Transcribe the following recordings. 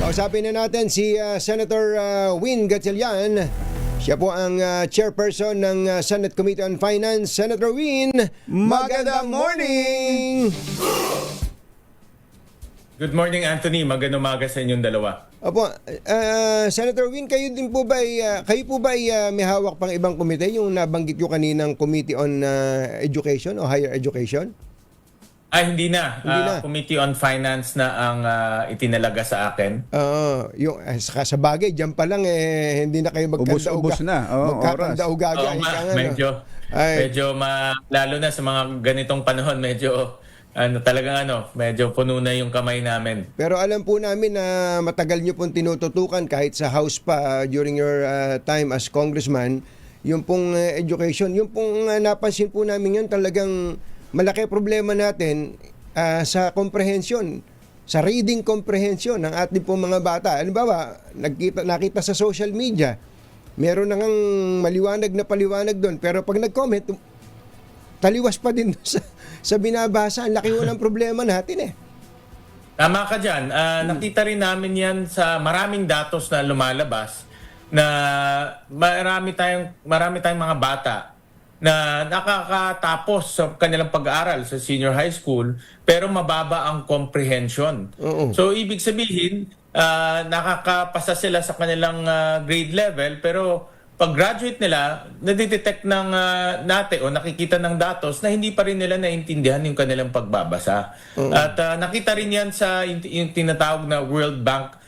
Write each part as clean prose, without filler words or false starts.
Kausapin na natin si Senator Win Gatchalian. Siya po ang chairperson ng Senate Committee on Finance. Senator Win, magandang morning! Good morning, Anthony. Magandang umaga sa inyong dalawa. Opo, Senator Win, kayo din po ba may hawak pang ibang komite, yung nabanggit ko kaninang Committee on Education o Higher Education? Hindi na. Committee on Finance na ang itinalaga sa akin. Yung sa bagay, diyan pa lang hindi na kayo Ubus na. Magkakanda-ugaga. Medyo lalo na sa mga ganitong panahon, medyo medyo puno na yung kamay namin. Pero alam po namin na matagal nyo pong tinututukan kahit sa House pa during your time as congressman, yung pong education, yung pong napansin po namin yun, talagang malaki problema natin sa comprehension, sa reading comprehension ng ating pong mga bata. Ano ba, nakita sa social media, meron na ngang maliwanag na paliwanag doon, pero pag nag-comment, taliwas pa din sa binabasa. Ang laki ng problema natin Tama ka dyan. Nakita rin namin yan sa maraming datos na lumalabas na marami tayong mga bata na nakakatapos sa kanilang pag-aaral sa senior high school pero mababa ang comprehension. So ibig sabihin, nakakapasa sila sa kanilang grade level pero pag-graduate nila, nadidetect ng natin o nakikita ng datos na hindi pa rin nila naintindihan yung kanilang pagbabasa. At nakita rin yan sa yung tinatawag na World Bank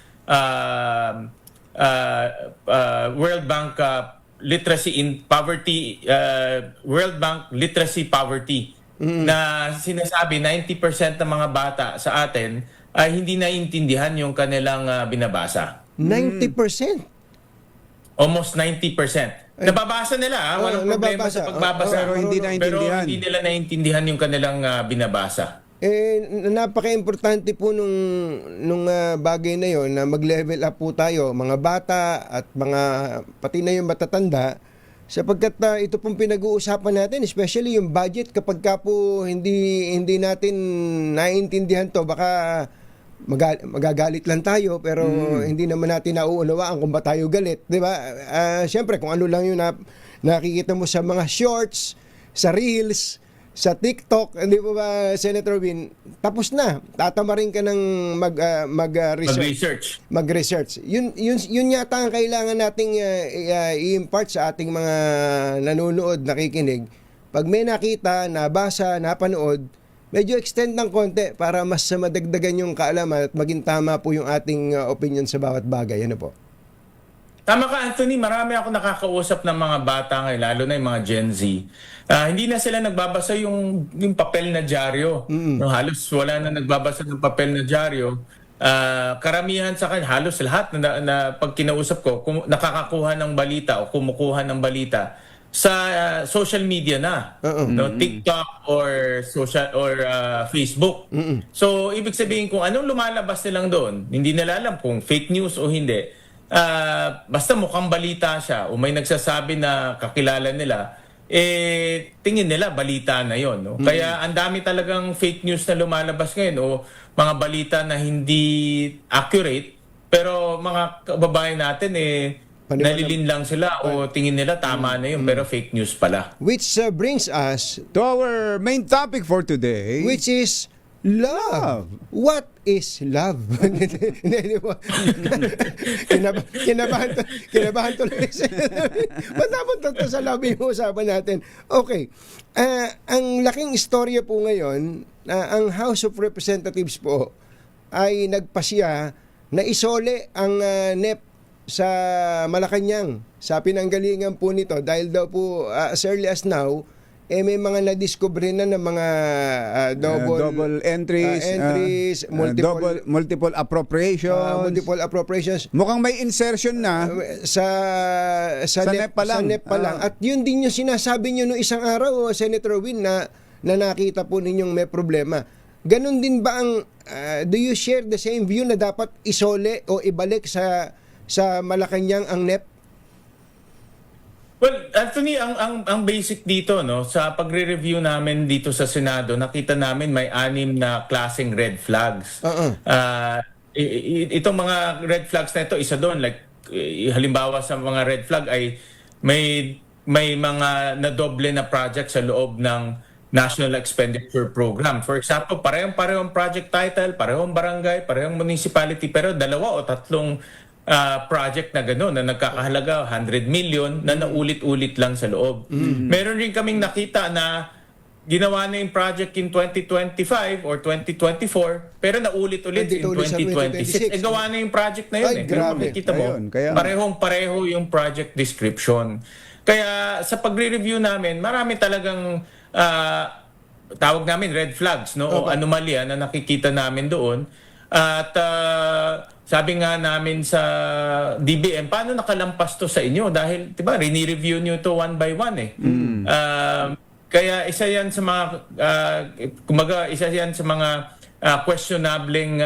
Literacy in Poverty, World Bank Literacy Poverty, na sinasabi 90% ng mga bata sa atin ay hindi naiintindihan yung kanilang binabasa. 90%? Almost 90%. Nababasa nila, walang problema sa pagbabasa. Pero hindi nila naiintindihan yung kanilang binabasa. Napaka-importante po nung bagay na yon na mag-level up po tayo, mga bata at pati na yung matatanda, sapagkat ito pong pinag-uusapan natin, especially yung budget, kapag ka po hindi natin naiintindihan to, baka magagalit lang tayo pero hindi naman natin nauunawaan kung ba tayo galit, di ba? Siyempre kung ano lang yung nakikita mo sa mga shorts, sa reels, sa TikTok, hindi po ba, Senator Win, tapos na, tatamarin ka ng mag-research. Yun yata ang kailangan nating i-impart sa ating mga nanonood, nakikinig. Pag may nakita, nabasa, napanood, medyo extend ng konti para mas madagdagan yung kaalaman at maging tama po yung ating opinion sa bawat bagay. Ano po? Tama ka, Anthony. Marami ako nakakausap ng mga bata ngayon, lalo na yung mga Gen Z. Hindi na sila nagbabasa yung papel na dyaryo. No, halos wala na nagbabasa ng papel na dyaryo. Karamihan sa kanya, halos lahat na pag kinausap ko, nakakakuha ng balita o kumukuha ng balita sa social media na, no, TikTok or Facebook. So ibig sabihin kung anong lumalabas nilang doon, hindi nila alam kung fake news o hindi. Basta mukhang balita siya o may nagsasabi na kakilala nila, tingin nila balita na yon, no? Kaya ang dami talagang fake news na lumalabas ngayon o mga balita na hindi accurate, pero mga kababayan natin nalilin lang sila o tingin nila tama na yun pero fake news pala. Which brings us to our main topic for today, which is love. What is love? Kinabahan tuloy. Ba't napunta to sa love yung usapan natin? Okay. Ang laking istorya po ngayon, ang House of Representatives po ay nagpasya na isole ang NEP sa Malacanang, sa pinanggalingan po nito dahil daw po as early as now may mga nadiskubre na ng mga double entries, multiple appropriations. Mukhang may insertion na sa NEP pa lang. At yun din yung sinasabi nyo no isang araw, Senator Win, na nakita po ninyong may problema. Ganon din ba ang do you share the same view na dapat isole o ibalik sa Malacanang ang NEP? Well, Anthony, ang basic dito, no, sa pagre-review namin dito sa Senado, nakita namin may 6 na klaseng red flags. itong mga red flags na ito, isa doon, like, halimbawa sa mga red flag ay may mga nadoble na project sa loob ng National Expenditure Program. For example, parehong project title, parehong barangay, parehong municipality, pero 2 o 3 project na gano'n na nagkakahalaga 100 million na naulit-ulit lang sa loob. Meron rin kaming nakita na ginawa na yung project in 2025 or 2024 pero naulit-ulit in 2026. Gawa na yung project na yun. Ay, grabe. Makikita mo, Ayun, kaya- parehong-pareho yung project description. Kaya sa pagre-review namin, marami talagang tawag namin red flags, no? O anomalya na nakikita namin doon. At sabi nga namin sa DBM, paano nakalampas to sa inyo? Dahil, di ba, rini-review nyo to one by one eh. Kaya isa yan sa mga questionableng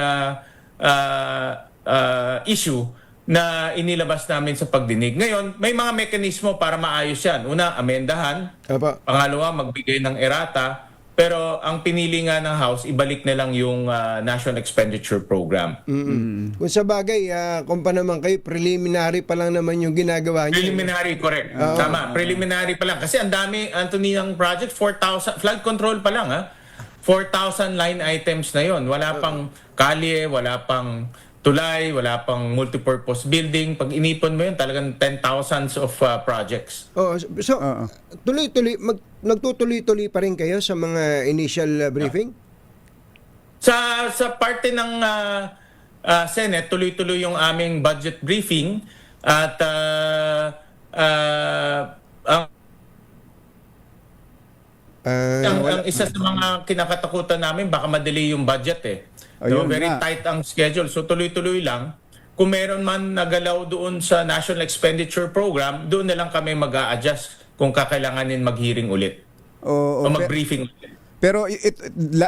issue na inilabas namin sa pagdinig. Ngayon, may mga mekanismo para maayos yan. Una, amendahan. Apa. Pangalawa, magbigay ng errata. Pero ang pinili nga ng House, ibalik na lang yung National Expenditure Program. Kung sa bagay, kung pa naman kayo, preliminary pa lang naman yung ginagawa niyo. Preliminary, correct. Tama, preliminary pa lang. Kasi ang dami, Anthony, ng project, 4,000, flood control pa lang, 4,000 line items na yon. Wala pang kalye, wala pang tulay, wala pang multipurpose building. Pag inipon mo yun, talagang 10,000s of projects. So, tuloy-tuloy, nagtutuloy-tuloy pa rin kayo sa mga initial briefing? Sa parte ng Senate, tuloy-tuloy yung aming budget briefing at ang isa sa mga kinakatakutan namin, baka madali yung budget eh. No, Ayun very nga. tight ang schedule. So tuloy-tuloy lang. Kung meron man nagalaw doon sa National Expenditure Program, doon na lang kami mag-a-adjust kung kakailanganin mag-hearing ulit o mag-briefing ulit. Pero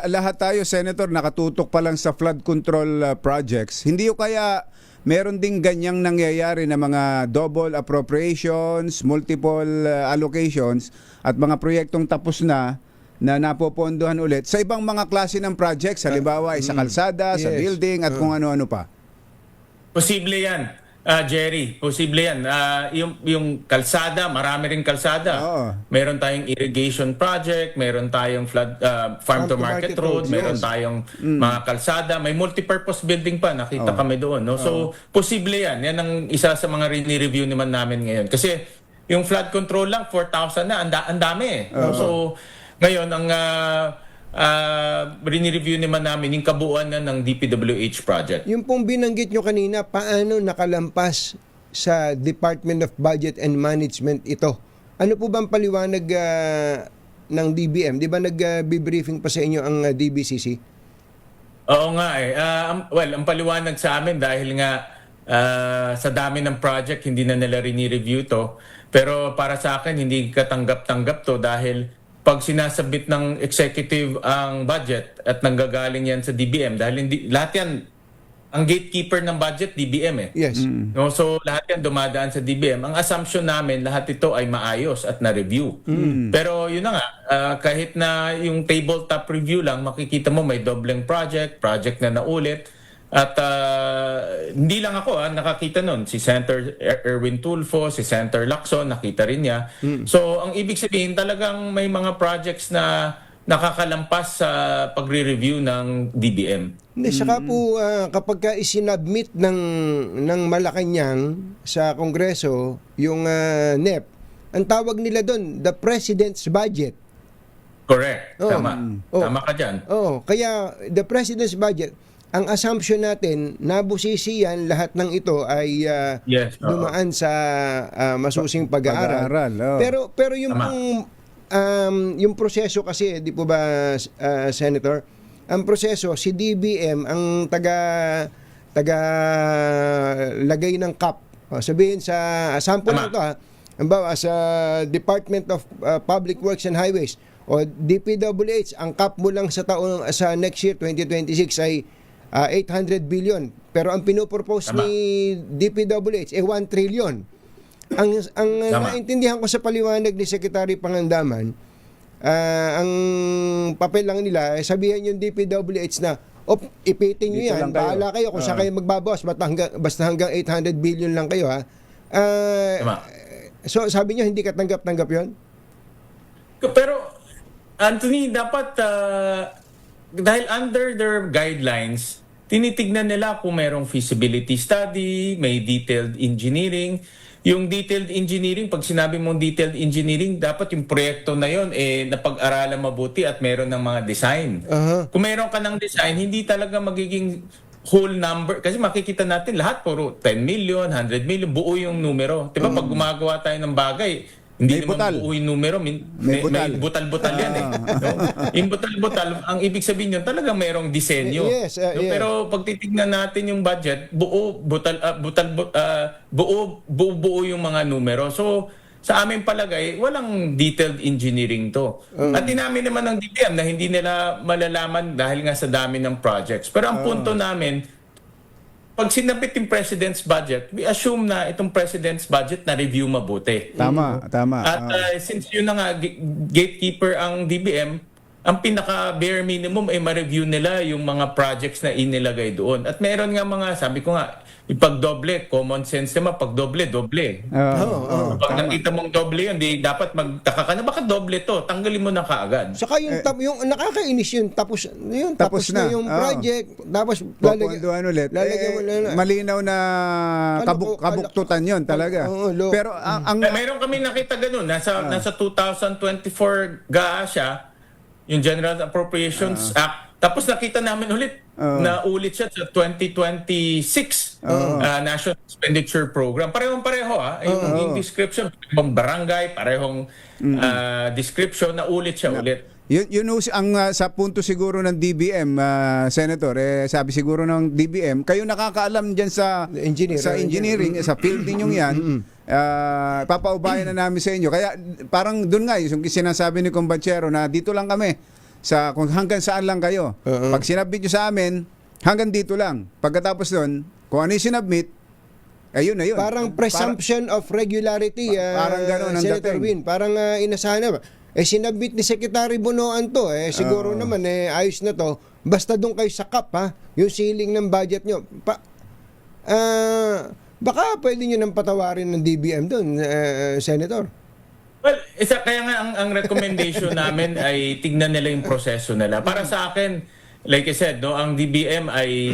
lahat tayo, Senator, nakatutok pa lang sa flood control projects. Hindi o kaya meron ding ganyang nangyayari na mga double appropriations, multiple allocations at mga proyektong tapos na napopondohan ulit sa ibang mga klase ng projects, halimbawa sa kalsada, sa Yes. building at kung ano-ano pa. Posible yan, Jerry. Posible yan. Yung kalsada, marami rin kalsada. Oo. Meron tayong irrigation project, meron tayong flood, farm-to-market road, roads, meron yes. tayong mga kalsada, may multipurpose building pa, nakita kami doon. No? So, posible yan. Yan ang isa sa mga rini-review naman namin ngayon. Kasi yung flood control lang, 4,000 na, ang dami eh. No? So, ngayon, ang rini-review naman namin yung kabuuan na ng DPWH project. Yung pong binanggit nyo kanina, paano nakalampas sa Department of Budget and Management ito? Ano po bang paliwanag ng DBM? Di ba nag-briefing pa sa inyo ang DBCC? Oo nga eh. Ang paliwanag sa amin dahil nga sa dami ng project, hindi na nila rini-review to. Pero para sa akin, hindi katanggap-tanggap to dahil pag sinasabit ng executive ang budget at nanggagaling yan sa DBM, dahil lahat yan, ang gatekeeper ng budget, DBM eh. Yes. No, so lahat yan dumadaan sa DBM. Ang assumption namin, lahat ito ay maayos at na-review. Pero yun na nga, kahit na yung tabletop review lang, makikita mo may dobleng project na naulit. At hindi lang ako nakakita nun. Si Senator Erwin Tulfo, si Senator Lacson, nakita rin niya. So ang ibig sabihin talagang may mga projects na nakakalampas sa pagre-review ng DBM. Hindi, saka po kapag ka isinabmit ng Malacanang sa Kongreso yung NEP, ang tawag nila doon, the President's Budget. Correct. Oh. Tama. Oh. Tama ka dyan. Kaya the President's Budget, ang assumption natin, nabusisi yan, lahat ng ito ay Yes, oo. dumaan sa masusing pag-aaral. Pero yung Tama. yung proseso kasi, di po ba, Senator? Ang proseso, si DBM ang taga lagay ng cap. Sabihin sa sample lang to Halimbawa, sa Department of Public Works and Highways o DPWH, ang cap mo lang sa sa next year 2026 ay 800 billion. Pero ang pinopropose ni DPWH 1 trillion. Ang naintindihan ko sa paliwanag ni Secretary Pangandaman, ang papel lang nila, sabihan yung DPWH na, ipitin nyo Dito yan, lang kayo. bahala kayo kung saan kayo magbabawas, basta hanggang 800 billion lang kayo, ha? Tama. So, sabi nyo, hindi ka tanggap-tanggap yun? Pero, Anthony, dapat, dahil under their guidelines, tinitignan nila kung merong feasibility study, may detailed engineering. Yung detailed engineering, pag sinabi mong detailed engineering, dapat yung proyekto na yon napag-aralan mabuti at meron ng mga design. Kung meron ka ng design, hindi talaga magiging whole number. Kasi makikita natin lahat, puro 10 million, 100 million, buo yung numero. Diba pag gumagawa tayo ng bagay, hindi May naman butal. buo yung numero. May butal-butal yan eh. No? Yung butal-butal, ang ibig sabihin yun, talagang merong disenyo. Yes, No? yeah. Pero pag titignan natin yung budget, buo yung mga numero. So, sa aming palagay, walang detailed engineering to. At dinamin naman ng DBM na hindi nila malalaman dahil nga sa dami ng projects. Pero ang punto namin, pag sinabit yung president's budget, we assume na itong president's budget na review mabuti. Tama. At since yun na nga, gatekeeper ang DBM, ang pinaka bare minimum ay ma-review nila yung mga projects na inilagay doon. At meron nga mga, sabi ko nga, ipag-doble, common sense naman, pag-doble, doble. Pag nakita mong doble yun, di dapat magtaka ka na, bakit doble to? Tanggalin mo na kaagad. Saka yung, yung nakakainis yun, tapos Tapos na na. yung Oo. project, tapos Pupunduhan ulit. lalagyan mo na. Malinaw na kabuktutan yon talaga. Oo, Pero ang Mayroon kami nakita ganun, nasa 2024 GAA siya, yung General Appropriations Act. Tapos nakita namin ulit na ulit siya sa 2026 National Expenditure Program. Parehong-pareho yung description, parehong barangay, parehong description na ulit siya ulit. yun ang sa punto siguro ng DBM, Senator, sabi siguro ng DBM, kayo nakakaalam diyan sa engineering, sa field ninyong yan. Papaubayan na namin sa inyo. Kaya parang doon nga yung sinasabi ni Combanchero na dito lang kami sa kung hanggang saan lang kayo. Pag sinabit nyo sa amin, hanggang dito lang. Pagkatapos doon, kung ano yung sinabit, ayun na yun. Parang presumption of regularity, parang ganun ang Senator dating. Win. Parang inasahan na. Sinabit ni Secretary Bonoan to. Siguro naman, ayos na to. Basta doon kayo sa cap, ha? Yung ceiling ng budget nyo. Baka pwede nyo nang patawarin ng DBM doon, Senator. Well, kaya nga ang recommendation namin ay tignan nila yung proseso nila. Para sa akin, like I said, no, ang DBM ay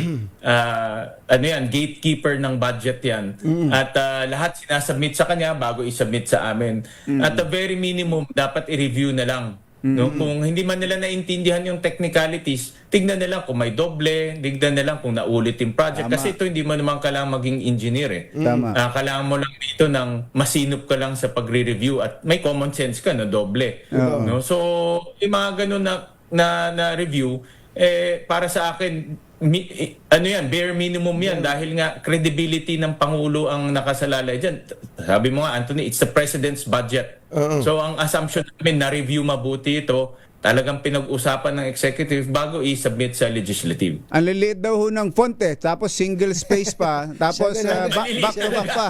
gatekeeper ng budget yan. At lahat sinasubmit sa kanya bago isubmit sa amin. At the very minimum, dapat i-review na lang. No? Kung hindi man nila naintindihan yung technicalities, tignan nila kung may doble, tignan nila kung naulit yung project. Tama. Kasi ito hindi mo naman kailangan maging engineer eh. Tama. Kailangan mo lang dito ng masinop ka lang sa pagre-review at may common sense ka na doble. No? So, yung mga ganun na review, para sa akin, bare minimum yan dahil nga credibility ng Pangulo ang nakasalalay dyan. Sabi mo nga, Anthony, it's the President's budget. So, ang assumption namin na review mabuti ito, talagang pinag-usapan ng executive bago i-submit sa legislative. Ang liliit daw ho ng font tapos single space pa, tapos back to back pa.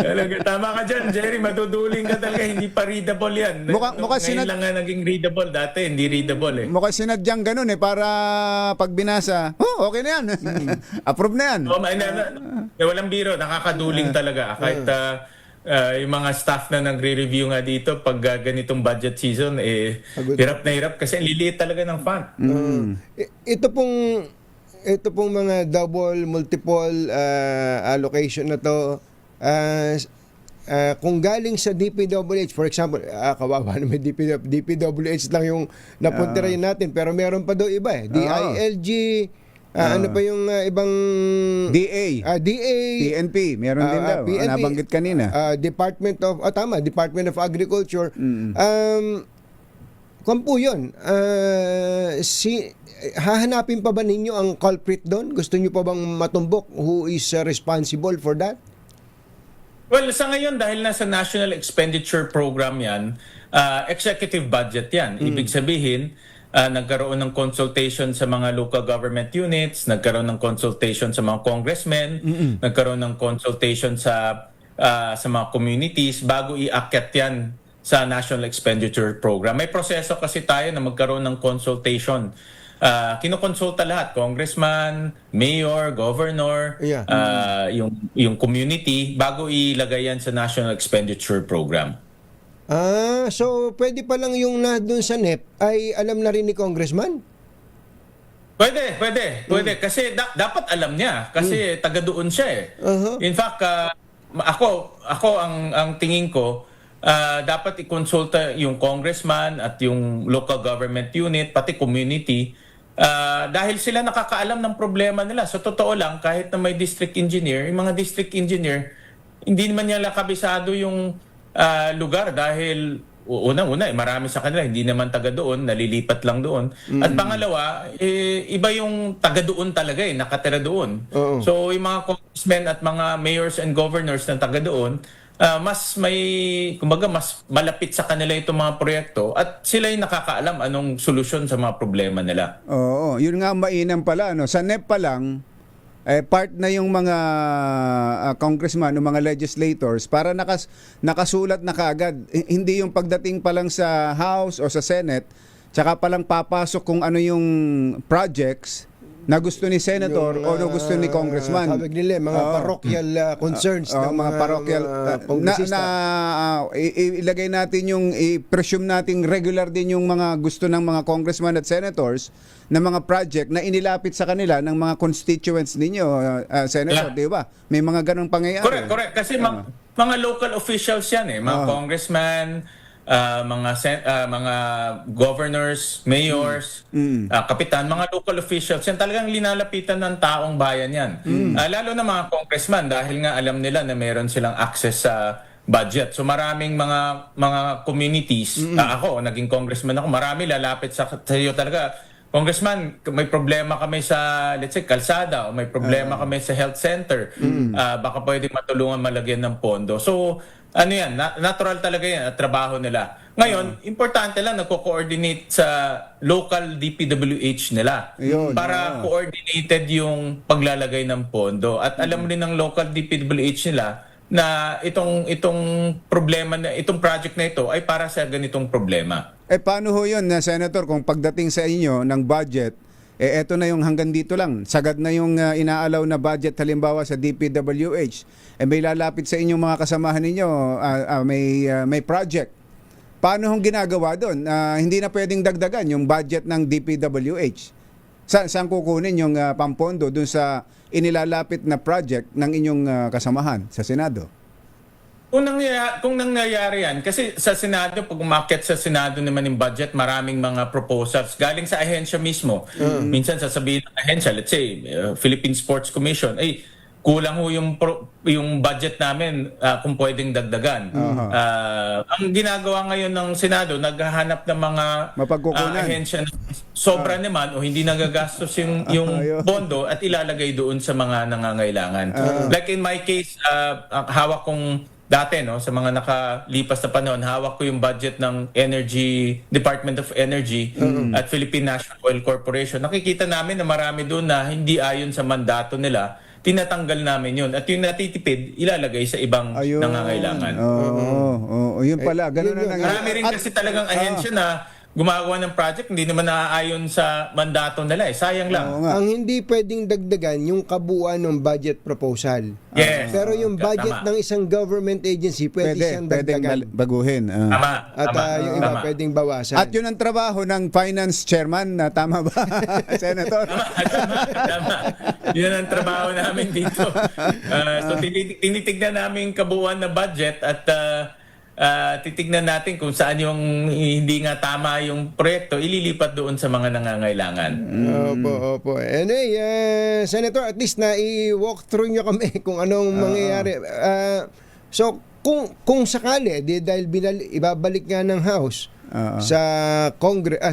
Talaga, tama ka dyan, Jerry. Maduduling ka talaga. Hindi pa readable yan. Mukha Ngayon lang nga naging readable. Dati, hindi readable eh. Mukhang sinadyang ganun para pag binasa, okay na yan. Approve na yan. Walang biro. Nakakaduling talaga. Kahit yung mga staff na nagre-review nga dito pag ganitong budget season, hirap na hirap kasi liliit talaga ng fund. Ito pong mga double, multiple allocation na to, kung galing sa DPWH, for example, kawawa naman DPWH lang yung napuntirayan natin, pero meron pa daw iba DILG, ano pa yung ibang DA, DA, PNP, meron din daw. PNP, Nabanggit kanina. Department of Agriculture. Kung po yun, hahanapin pa ba ninyo ang culprit doon? Gusto nyo pa bang matumbok who is responsible for that? Well, sa ngayon, dahil nasa National Expenditure Program yan, executive budget yan. Ibig sabihin, nagkaroon ng consultation sa mga local government units, nagkaroon ng consultation sa mga congressmen, nagkaroon ng consultation sa mga communities bago iakyat yan sa National Expenditure Program. May proseso kasi tayo na magkaroon ng consultation kinokonsulta lahat, congressman, mayor, governor, Yeah. yung community bago ilagay yan sa National Expenditure Program. So pwede pa lang yung na doon sa NEP ay alam na rin ni Congressman? Pwede. Kasi dapat alam niya. Kasi taga doon siya eh. Uh-huh. In fact, ako ang tingin ko, dapat ikonsulta yung congressman at yung local government unit, pati community, dahil sila nakakaalam ng problema nila. Sa totoo lang, kahit na may district engineer, yung mga district engineer, hindi naman nila kabisado yung lugar dahil unang-una, marami sa kanila, hindi naman taga doon, nalilipat lang doon. At pangalawa, iba yung taga doon talaga nakatira doon. Oo. So, yung mga congressmen at mga mayors and governors na taga doon, mas malapit sa kanila itong mga proyekto at sila yung nakakaalam anong solusyon sa mga problema nila. Oo, yun nga ang mainam pala, no? Sa NEP pa lang, part na yung mga congressman o mga legislators para nakasulat na kaagad. Hindi yung pagdating pa lang sa House o sa Senate, tsaka pa lang papasok kung ano yung projects na gusto ni Senator Yung, o gusto ni Congressman. Tawag nila, mga parochial concerns ng mga parochial kongresista. ilagay natin yung i-presume nating regular din yung mga gusto ng mga congressman at senators na mga project na inilapit sa kanila ng mga constituents ninyo, Senator, di ba? May mga ganong pangyayari. Correct. Kasi mga local officials yan mga congressman, mga governors, mayors, kapitan, mga local officials yan talagang linalapitan ng taong bayan yan. Lalo na mga congressman dahil nga alam nila na meron silang access sa budget. So maraming mga communities, ako naging congressman ako, marami lalapit sa iyo talaga. Congressman, may problema kami sa, let's say, kalsada o may problema kami sa health center. Baka pwede matulungan malagyan ng pondo. So, natural talaga yan at trabaho nila. Ngayon, importante lang nagko-coordinate sa local DPWH nila para coordinated yung paglalagay ng pondo. At alam rin ng local DPWH nila na itong problema na itong project na ito ay para sa ganitong problema. Paano ho yun, Senator, kung pagdating sa inyo ng budget, eto na yung hanggang dito lang, sagad na yung inaalaw na budget halimbawa sa DPWH, may lalapit sa inyong mga kasamahan ninyo, may project. Paano hong ginagawa doon? Hindi na pwedeng dagdagan yung budget ng DPWH. Saan kukunin yung pampondo doon sa inilalapit na project ng inyong kasamahan sa Senado? Kung nangyayari yan, kasi sa Senado, pag umakyat sa Senado naman yung budget, maraming mga proposals galing sa ahensya mismo. Minsan sasabihin ng ahensya, let's say, Philippine Sports Commission, kulang ho yung budget namin kung pwedeng dagdagan. Ang ginagawa ngayon ng Senado, naghahanap ng mga ahensya na sobra naman o hindi nagagastos yung pondo at ilalagay doon sa mga nangangailangan. Like in my case, hawak kong dati sa mga nakalipas na panahon, hawak ko yung budget ng Department of Energy at Philippine National Oil Corporation. Nakikita namin na marami doon na hindi ayon sa mandato nila, tinatanggal namin yun. At yung natitipid, ilalagay sa ibang nangangailangan. Yun pala. Ganun na nangyayari. Marami rin kasi talagang ahensya na gumagawa ng project, hindi naman naaayon sa mandato nila. Sayang lang. Ang hindi pwedeng dagdagan yung kabuuan ng budget proposal. Yes. Pero yung budget ng isang government agency, pwede siyang dagdagan. Baguhin. Tama. At yung iba pwedeng bawasan. At yun ang trabaho ng finance chairman, tama ba, Senator? Tama. Yun ang trabaho namin dito. So tinitignan namin kabuuan na budget at titignan natin kung saan yung hindi nga tama yung proyekto, ililipat doon sa mga nangangailangan. Opo. Anyway, Senator, at least na i-walk through nyo kami kung anong mangyayari. So, kung sakali, dahil ibabalik nga ng House sa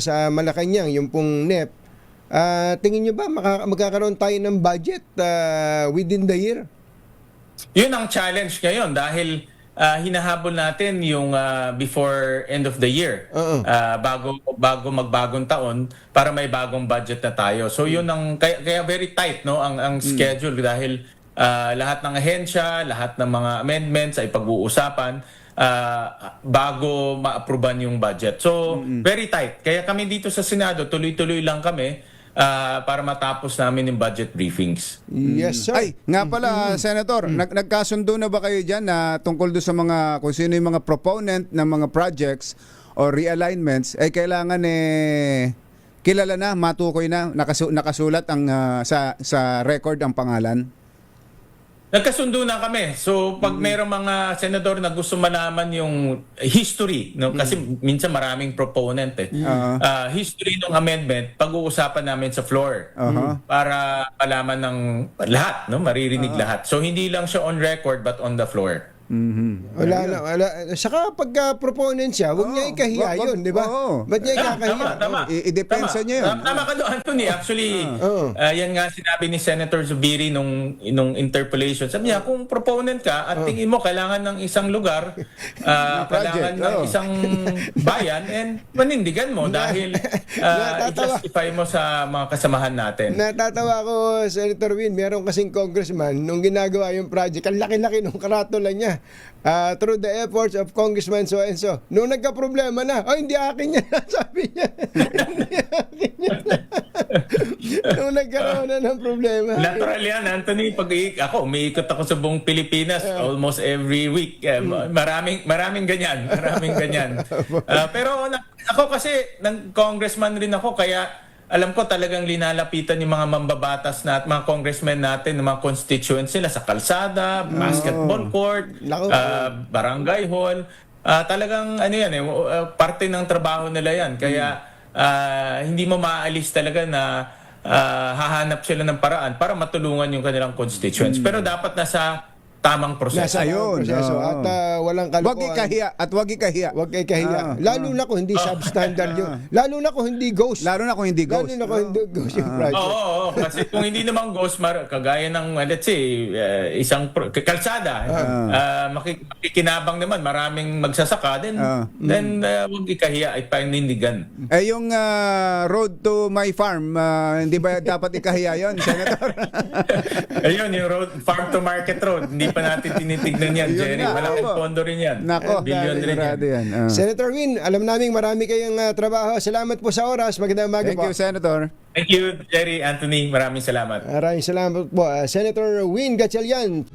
sa Malacanang, yung pong NEP, tingin nyo ba magkakaroon tayo ng budget within the year? Yun ang challenge ngayon dahil hinahabol natin yung before end of the year, bago magbagong taon para may bagong budget na tayo. So yun ang kaya very tight ang schedule dahil lahat ng ahensya, lahat ng mga amendments ay pag-uusapan bago ma-approvean yung budget. So very tight. Kaya kami dito sa Senado tuloy-tuloy lang kami para matapos namin yung budget briefings. Yes, sir. Ay, nga pala, Senator, nagkasundo na ba kayo dyan na tungkol doon sa mga, kung sino yung mga proponent ng mga projects o realignments, ay kailangan kilala na, matukoy na, nakasulat ang sa record ang pangalan? Nagkasundo na kami. So pag mayroong mga senador na gusto malaman yung history, no? Kasi minsan maraming proponent history ng amendment, pag-uusapan namin sa floor para malaman ng lahat, no? Maririnig lahat. So hindi lang siya on record but on the floor. Wala. Saka pagka proponent siya, huwag niya ikahiya yun, di ba? Ba't niya ikakahiya? Tama. I-depensa niya yun. Tama ka doon, Anthony. Actually, yan nga sinabi ni Senator Zubiri nung interpellation. Sabi niya, kung proponent ka at tingin mo kailangan ng isang lugar, kailangan ng isang bayan, and panindigan mo dahil i-justify mo sa mga kasamahan natin. Natatawa ko, Senator Win, meron kasing congressman, nung ginagawa yung project, ang laki-laki nung karatula niya. Through the efforts of Congressman so-and-so. Nung nagka-problema na, hindi akin yan, sabi niya. Hindi akin yan. Nung nagkaroon na ng problema. Natural yan, Anthony. Pag ako, umiikot ako sa buong Pilipinas almost every week. Maraming ganyan. Pero ako kasi, ng congressman rin ako, kaya alam ko talagang linalapitan yung mga mambabatas na at mga congressmen natin, ng mga constituents sila sa kalsada, basketball court, barangay hall. Talagang parte ng trabaho nila yan. Kaya hindi mo maaalis talaga na hahanap sila ng paraan para matulungan yung kanilang constituents. Pero dapat nasa tamang proseso. Nasa proseso. At walang kalokohan. Wag ikahiya. Wag ikahiya. Lalo na kung hindi substandard yun. Lalo na kung hindi ghost. Lalo na kung hindi ghost yung project. Oo. Kasi kung hindi naman ghost, kagaya ng, let's say, isang kalsada, makikinabang naman, maraming magsasaka, then wag ikahiya, panindigan. Yung road to my farm, hindi ba dapat ikahiya yun, Senator? Ayun, yung road, farm to market road, hindi pa natin tinitignan yan, Jerry. Malaking pondo rin yan. Nako, billion rin yan. Senator Win, alam namin marami kayong trabaho. Salamat po sa oras. Magandang umaga po. Thank you, Senator. Thank you, Jerry, Anthony. Maraming salamat. Maraming salamat po. Senator Win Gatchalian.